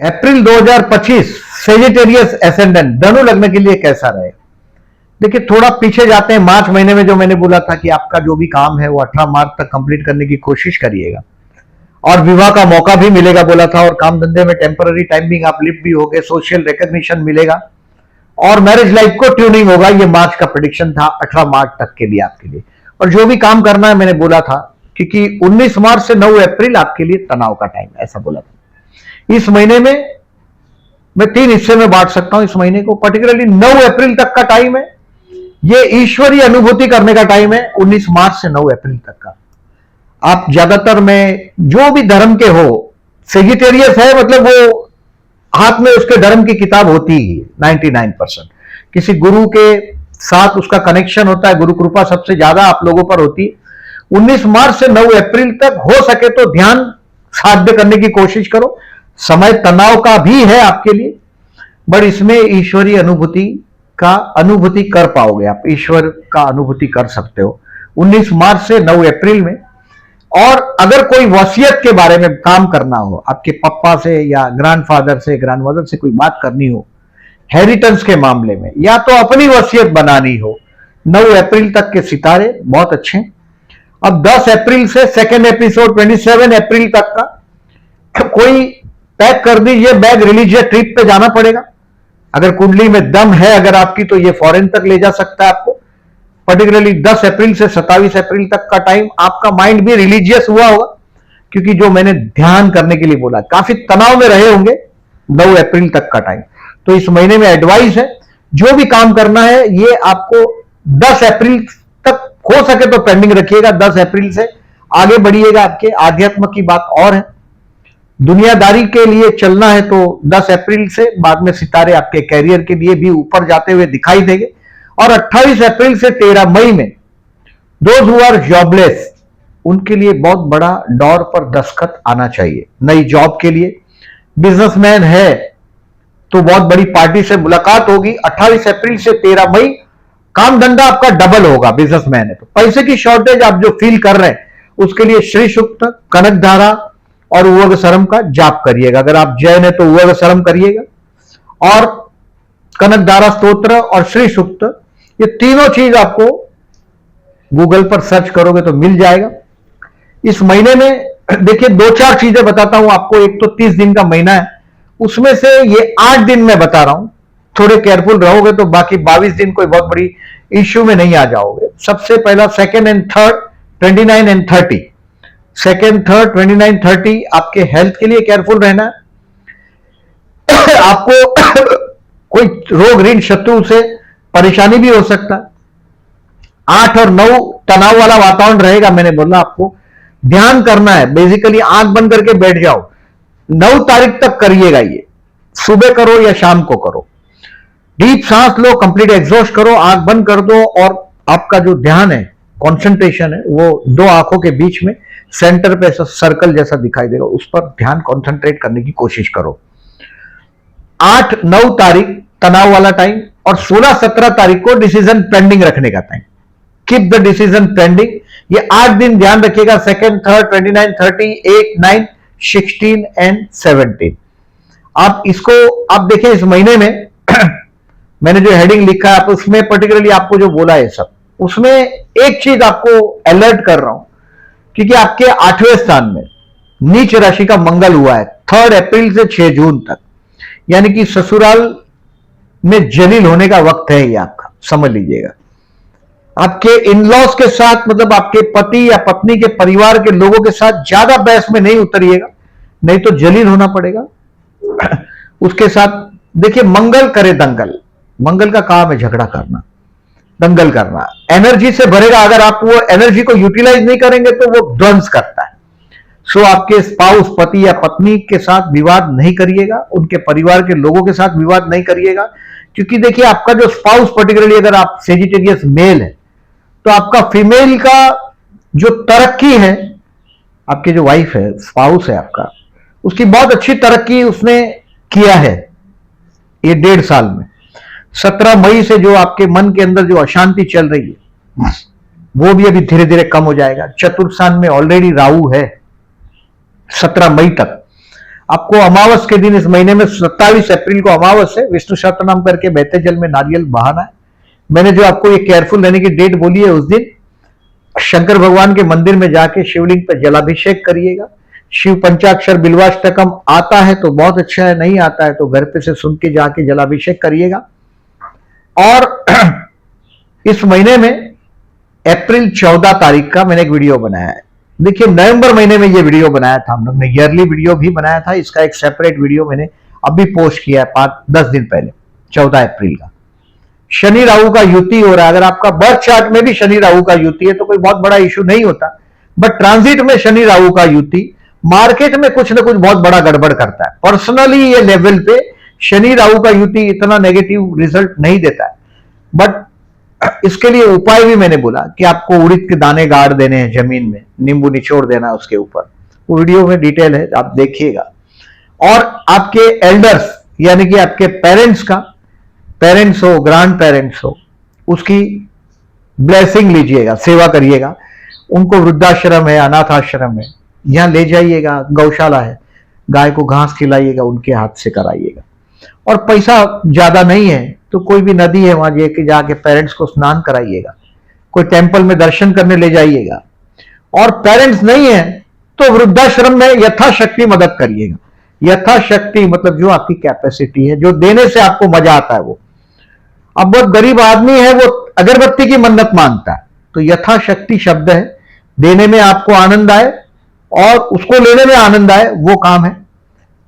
अप्रैल 2025 Sagittarius ascendant धनु लग्न के लिए कैसा रहेगा? देखिए, थोड़ा पीछे जाते हैं। मार्च महीने में जो मैंने बोला था कि आपका जो भी काम है वो 18 मार्च तक कंप्लीट करने की कोशिश करिएगा और विवाह का मौका भी मिलेगा बोला था, और काम धंधे में टेम्पररी टाइमिंग आप लिफ्ट भी होगे, सोशल रिकॉग्निशन मिलेगा और मैरिज लाइफ को ट्यूनिंग होगा। ये मार्च का प्रेडिक्शन था 18 मार्च तक के लिए आपके लिए। और जो भी काम करना है मैंने बोला था, क्योंकि 19 मार्च से 9 अप्रैल आपके लिए तनाव का टाइम, ऐसा बोला था। इस महीने में मैं 3 हिस्से में बांट सकता हूं इस महीने को। पर्टिकुलरली 9 अप्रैल तक का टाइम है, ये ईश्वरीय अनुभूति करने का टाइम है। 19 मार्च से 9 अप्रैल तक का आप ज्यादातर में जो भी धर्म के हो, सेजिटेरियस है मतलब वो हाथ में उसके धर्म की किताब होती ही 99%। किसी गुरु के साथ उसका कनेक्शन होता है, गुरु कृपा सबसे ज्यादा आप लोगों पर होती है। 19 मार्च से 9 अप्रैल तक हो सके तो ध्यान साध्य करने की कोशिश करो। समय तनाव का भी है आपके लिए, बट इसमें ईश्वरीय अनुभूति कर पाओगे आप, ईश्वर का अनुभूति कर सकते हो 19 मार्च से 9 अप्रैल में। और अगर कोई वसीयत के बारे में काम करना हो, आपके पापा से या ग्रैंडफादर से, ग्रैंडमदर से कोई बात करनी हो हेरिटेंस के मामले में, या तो अपनी वसीयत बनानी हो, 9 अप्रैल तक के सितारे बहुत अच्छे। अब 10 अप्रैल से सेकेंड एपिसोड 27 अप्रैल तक का कोई पैक कर दीजिए बैग, रिलीजियस ट्रिप पे जाना पड़ेगा। अगर कुंडली में दम है अगर आपकी, तो ये फॉरेन तक ले जा सकता है आपको। पर्टिकुलरली 10 अप्रैल से 27 अप्रैल तक का टाइम आपका माइंड भी रिलीजियस हुआ होगा, क्योंकि जो मैंने ध्यान करने के लिए बोला, काफी तनाव में रहे होंगे 9 अप्रैल तक का टाइम। तो इस महीने में एडवाइस है, जो भी काम करना है ये आपको 10 अप्रैल तक हो सके तो पेंडिंग रखिएगा। 10 अप्रैल से आगे बढ़िएगा। आपके आध्यात्म की बात और है, दुनियादारी के लिए चलना है तो 10 अप्रैल से बाद में सितारे आपके कैरियर के लिए भी ऊपर जाते हुए दिखाई देंगे। और 28 अप्रैल से 13 मई में दोज हु आर जॉबलेस, उनके लिए बहुत बड़ा डोर पर दस्तखत आना चाहिए नई जॉब के लिए। बिजनेसमैन है तो बहुत बड़ी पार्टी से मुलाकात होगी। 28 अप्रैल से 13 मई काम धंधा आपका डबल होगा। बिजनेसमैन है तो पैसे की शॉर्टेज आप जो फील कर रहे हैं उसके लिए श्री सूक्त, कनक धारा और उवग सरम का जाप करिएगा। अगर आप जैन है तो उवग सरम करिएगा, और कनक धारा स्तोत्र और श्री सूक्त, ये तीनों चीज आपको गूगल पर सर्च करोगे तो मिल जाएगा। इस महीने में देखिए 2-4 चीजें बताता हूं आपको। एक तो 30 दिन का महीना है, उसमें से ये 8 दिन मैं बता रहा हूं, थोड़े केयरफुल रहोगे तो बाकी 22 दिन कोई बहुत बड़ी इश्यू में नहीं आ जाओगे। सबसे पहला 2nd and 3rd, 29 and 30, 2nd, 3rd, 29, 30 आपके हेल्थ के लिए केयरफुल रहना है। आपको कोई रोग ऋण शत्रु से परेशानी भी हो सकता है। 8 और 9 तनाव वाला वातावरण रहेगा। मैंने बोला आपको ध्यान करना है, बेसिकली आंख बंद करके बैठ जाओ। 9 तारीख तक करिएगा, ये सुबह करो या शाम को करो। डीप सांस लो, कंप्लीट एग्जॉस्ट करो, आंख बंद कर दो, और आपका जो ध्यान है, कंसंट्रेशन है, वो 2 आंखों के बीच में सेंटर पे ऐसा सर्कल जैसा दिखाई देगा, उस पर ध्यान कंसंट्रेट करने की कोशिश करो। 8-9 तारीख तनाव वाला टाइम, और 16-17 तारीख को डिसीजन पेंडिंग रखने का time. Keep the decision pending. ये 8 दिन ध्यान रखिएगा, 2nd, 3rd, 29, 30, 8, 9, 16 एंड 17। आप इसको आप देखें इस महीने में मैंने जो हेडिंग लिखा है, आप उसमें पर्टिकुलरली आपको जो बोला है सब, उसमें एक चीज आपको अलर्ट कर रहा हूं, क्योंकि आपके 8वें स्थान में नीच राशि का मंगल हुआ है 3 अप्रैल से 6 जून तक, यानी कि ससुराल में जलील होने का वक्त है ये आपका, समझ लीजिएगा। आपके इन-लॉज के साथ, मतलब आपके पति या पत्नी के परिवार के लोगों के साथ ज्यादा बहस में नहीं उतरिएगा, नहीं तो जलील होना पड़ेगा। उसके साथ देखिए मंगल करे दंगल, मंगल का काम है झगड़ा करना, दंगल करना, एनर्जी से भरेगा। अगर आप वो एनर्जी को यूटिलाइज नहीं करेंगे तो वो ध्वंस करता है। सो आपके स्पाउस, पति या पत्नी के साथ विवाद नहीं करिएगा, उनके परिवार के लोगों के साथ विवाद नहीं करिएगा, क्योंकि देखिए आपका जो स्पाउस, पर्टिकुलरली अगर आप सेजिटेरियस मेल है तो आपका फीमेल का जो तरक्की है, आपकी जो वाइफ है, स्पाउस है आपका, उसकी बहुत अच्छी तरक्की उसने किया है ये 1.5 साल में। 17 मई से जो आपके मन के अंदर जो अशांति चल रही है वो भी अभी धीरे धीरे कम हो जाएगा। चतुर्थ स्थान में ऑलरेडी राहु है 17 मई तक। आपको अमावस के दिन इस महीने में 27 अप्रैल को अमावस है, विष्णु सहस्त्रनाम करके बहते जल में नारियल बहाना है। मैंने जो आपको ये केयरफुल रहने की डेट बोली है, उस दिन शंकर भगवान के मंदिर में जाके शिवलिंग पर जलाभिषेक करिएगा। शिव पंचाक्षर बिल्वाष्टकम आता है तो बहुत अच्छा है, नहीं आता है तो घर पे से सुन के जाके जलाभिषेक करिएगा। और इस महीने में अप्रैल 14 तारीख का मैंने एक वीडियो बनाया है। देखिए, नवंबर महीने में ये वीडियो बनाया था हम लोग ने, ईयरली वीडियो भी बनाया था। इसका एक सेपरेट वीडियो मैंने अभी पोस्ट किया है 5-10 दिन पहले, 14 अप्रैल का। शनि राहु का युति हो रहा है। अगर आपका बर्थ चार्ट में भी शनि राहु का युति है तो कोई बहुत बड़ा इश्यू नहीं होता, बट ट्रांजिट में शनि राहु का युति मार्केट में कुछ ना कुछ बहुत बड़ा गड़बड़ करता है। पर्सनली ये लेवल पे शनि राहु का युति इतना नेगेटिव रिजल्ट नहीं देता है, बट इसके लिए उपाय भी मैंने बोला कि आपको उड़द के दाने गाड़ देने हैं जमीन में, नींबू निचोड़ देना उसके ऊपर। वो वीडियो में डिटेल है, आप देखिएगा। और आपके एल्डर्स यानी कि आपके पेरेंट्स का, पेरेंट्स हो, ग्रैंड पेरेंट्स हो, उसकी ब्लेसिंग लीजिएगा, सेवा करिएगा। उनको वृद्धाश्रम है, अनाथ आश्रम है, यहां ले जाइएगा, गौशाला है, गाय को घास खिलाइएगा, उनके हाथ से कराइएगा। और पैसा ज्यादा नहीं है तो कोई भी नदी है वहां जाके पेरेंट्स को स्नान कराइएगा, कोई टेंपल में दर्शन करने ले जाइएगा। और पेरेंट्स नहीं है तो वृद्धाश्रम में यथाशक्ति मदद करिएगा। यथाशक्ति मतलब जो आपकी कैपेसिटी है, जो देने से आपको मजा आता है वो। अब बहुत गरीब आदमी है, वो अगरबत्ती की मन्नत मांगता है, तो यथाशक्ति शब्द है, देने में आपको आनंद आए और उसको लेने में आनंद आए, वो काम है।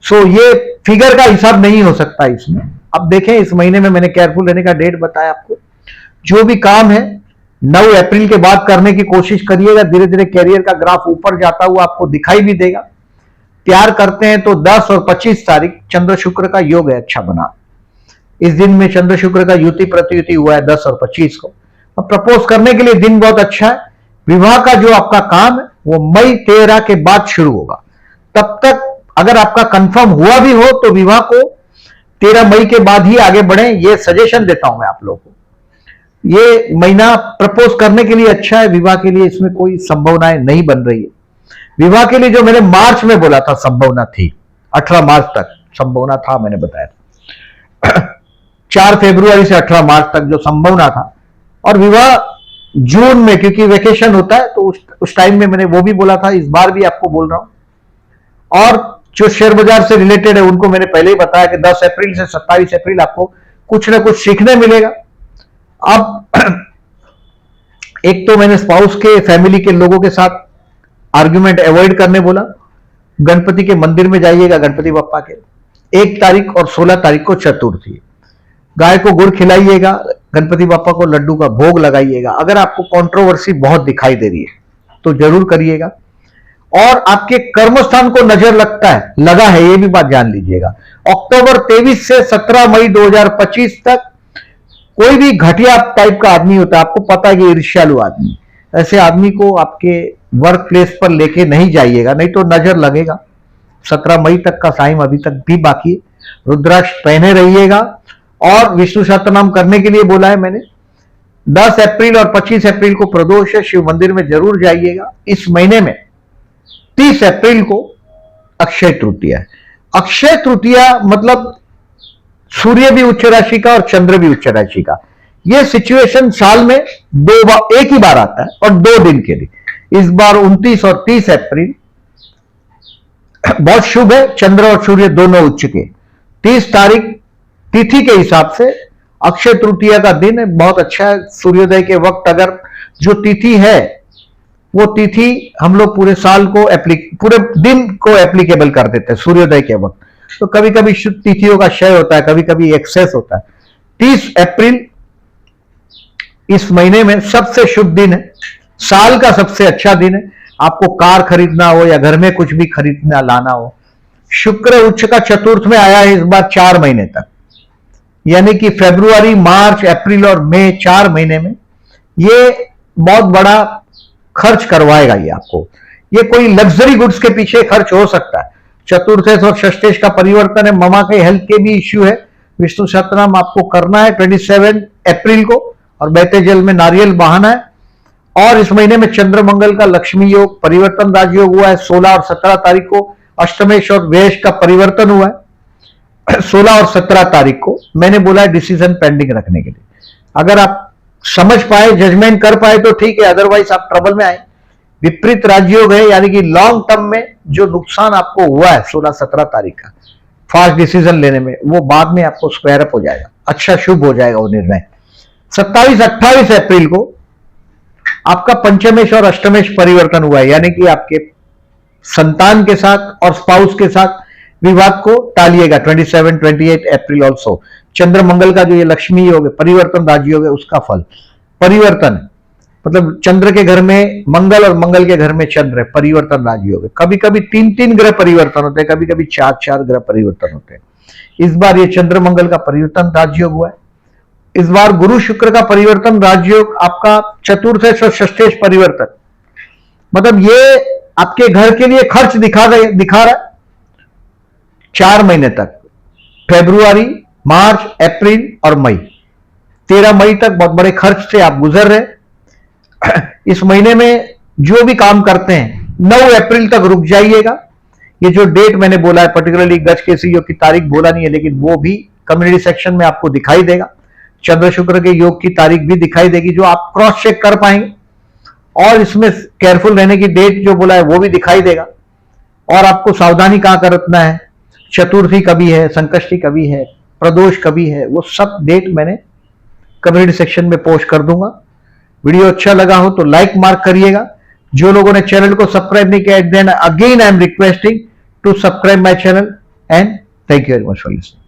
सो ये फिगर का हिसाब नहीं हो सकता इसमें। अब देखें, इस महीने में मैंने केयरफुल रहने का डेट बताया आपको। जो भी काम है 9 अप्रैल के बाद करने की कोशिश करिएगा। धीरे धीरे कैरियर का ग्राफ ऊपर जाता हुआ आपको दिखाई भी देगा। प्यार करते हैं तो 10 और 25 तारीख चंद्र शुक्र का योग है, अच्छा बना। इस दिन में चंद्र शुक्र का युति प्रतियुति हुआ है 10 और 25 को। अब प्रपोज करने के लिए दिन बहुत अच्छा है। विवाह का जो आपका काम है वो मई 13 के बाद शुरू होगा। तब तक अगर आपका कंफर्म हुआ भी हो तो विवाह को 13 मई के बाद ही आगे बढ़े, ये सजेशन देता हूं मैं आप लोगों को। ये महीना प्रपोज करने के लिए अच्छा है, विवाह के लिए इसमें कोई संभावनाएं नहीं बन रही है। विवाह के लिए जो मैंने मार्च में बोला था संभावना थी, 18 मार्च तक संभावना था, मैंने बताया था 4 फरवरी से 18 मार्च तक जो संभावना था। और विवाह जून में, क्योंकि वेकेशन होता है तो उस टाइम में मैंने वो भी बोला था, इस बार भी आपको बोल रहा हूं। और जो शेयर बाजार से रिलेटेड है उनको मैंने पहले ही बताया कि 10 अप्रैल से 27 अप्रैल आपको कुछ ना कुछ सीखने मिलेगा। अब एक तो मैंने स्पाउस के, फैमिली के लोगों के साथ आर्ग्यूमेंट अवॉइड करने बोला। गणपति के मंदिर में जाइएगा, गणपति बप्पा के। 1 तारीख और 16 तारीख को चतुर्थी, गाय को गुड़ खिलाइएगा, गणपति बप्पा को लड्डू का भोग लगाइएगा। अगर आपको कंट्रोवर्सी बहुत दिखाई दे रही है तो जरूर करिएगा। और आपके कर्म स्थान को नजर लगा है, ये भी बात जान लीजिएगा। अक्टूबर 23 से 17 मई 2025 तक कोई भी घटिया टाइप का आदमी होता है, आपको पता है कि ईर्ष्यालु आदमी, ऐसे आदमी को आपके वर्क प्लेस पर लेके नहीं जाइएगा, नहीं तो नजर लगेगा। 17 मई तक का टाइम अभी तक भी बाकी है। रुद्राक्ष पहने रहिएगा। और विष्णु सहस्त्रनाम करने के लिए बोला है मैंने। 10 अप्रैल और 25 अप्रैल को प्रदोष है, शिव मंदिर में जरूर जाइएगा। इस महीने में 30 अप्रैल को अक्षय तृतीया है। अक्षय तृतीया मतलब सूर्य भी उच्च राशि का और चंद्र भी उच्च राशि का। यह सिचुएशन साल में एक ही बार आता है और 2 दिन के लिए। इस बार 29 और 30 अप्रैल बहुत शुभ है, चंद्र और सूर्य दोनों उच्च के। 30 तारीख तिथि के हिसाब से अक्षय तृतीया का दिन है, बहुत अच्छा है। सूर्योदय के वक्त अगर जो तिथि है वो तिथि हम लोग पूरे साल को पूरे दिन को एप्लीकेबल कर देते हैं सूर्योदय के वक्त। तो कभी कभी शुद्ध तिथियों का क्षय होता है, कभी कभी एक्सेस होता है। 30 अप्रैल इस महीने में सबसे शुभ दिन है, साल का सबसे अच्छा दिन है। आपको कार खरीदना हो या घर में कुछ भी खरीदना लाना हो। शुक्र उच्च का चतुर्थ में आया है इस बार 4 महीने तक, यानी कि फरवरी, मार्च, अप्रैल और मई 4 महीने में ये बहुत बड़ा खर्च करवाएगा। ये आपको, ये कोई लग्जरी गुड्स के पीछे खर्च हो सकता है। चतुर्थेश और षष्ठेश का परिवर्तन है, ममा के हेल्थ के भी इश्यू है। विष्णु सहस्त्रनाम आपको करना है 27 अप्रैल को और बहते जल में नारियल बहाना है। और इस महीने में चंद्र मंगल का लक्ष्मी योग, परिवर्तन राजयोग हुआ है 16 और 17 तारीख को। अष्टमेश और व्यय का परिवर्तन हुआ है 16 और 17 तारीख को। मैंने बोला है डिसीजन पेंडिंग रखने के लिए। अगर आप समझ पाए, जजमेंट कर पाए तो ठीक है, अदरवाइज आप ट्रबल में आए। विपरीत राजयोग है, यानी कि लॉन्ग टर्म में जो नुकसान आपको हुआ है 16-17 तारीख का फास्ट डिसीजन लेने में, वो बाद में आपको स्क्वायर अप हो जाएगा, अच्छा शुभ हो जाएगा वो निर्णय। 27-28 अप्रैल को आपका पंचमेश और अष्टमेश परिवर्तन हुआ है, यानी कि आपके संतान के साथ और स्पाउस के साथ विवाद को टालिएगा। 27-28 अप्रैल ऑल्सो चंद्र मंगल का जो ये लक्ष्मी योग है, परिवर्तन राजयोग है, उसका फल परिवर्तन, मतलब चंद्र के घर में मंगल और मंगल के घर में चंद्र है, परिवर्तन राजयोग है। कभी कभी 3-3 ग्रह परिवर्तन होते हैं, कभी कभी 4-4 ग्रह परिवर्तन होते हैं। इस बार ये चंद्र मंगल का परिवर्तन राजयोग हुआ है। इस बार गुरु शुक्र का परिवर्तन राजयोग आपका चतुर्थेश और षष्ठेश परिवर्तन, मतलब ये आपके घर के लिए खर्च दिखा रहा है 4 महीने तक, फरवरी, मार्च, अप्रैल और मई। 13 मई तक बहुत बड़े खर्च से आप गुजर रहे। इस महीने में जो भी काम करते हैं 9 अप्रैल तक रुक जाइएगा। ये जो डेट मैंने बोला है, पर्टिकुलरली गजकेसरी योग की तारीख बोला नहीं है, लेकिन वो भी कम्युनिटी सेक्शन में आपको दिखाई देगा। चंद्र शुक्र के योग की तारीख भी दिखाई देगी, जो आप क्रॉस चेक कर पाएंगे। और इसमें केयरफुल रहने की डेट जो बोला है वो भी दिखाई देगा। और आपको सावधानी कहां करना है, चतुर्थी कभी है, संकष्टी कभी है, प्रदोष कभी है, वो सब डेट मैंने कम्युनिटी सेक्शन में पोस्ट कर दूंगा। वीडियो अच्छा लगा हो तो लाइक मार्क करिएगा। जो लोगों ने चैनल को सब्सक्राइब नहीं किया, then again I am requesting to subscribe my channel and thank you very much for listening.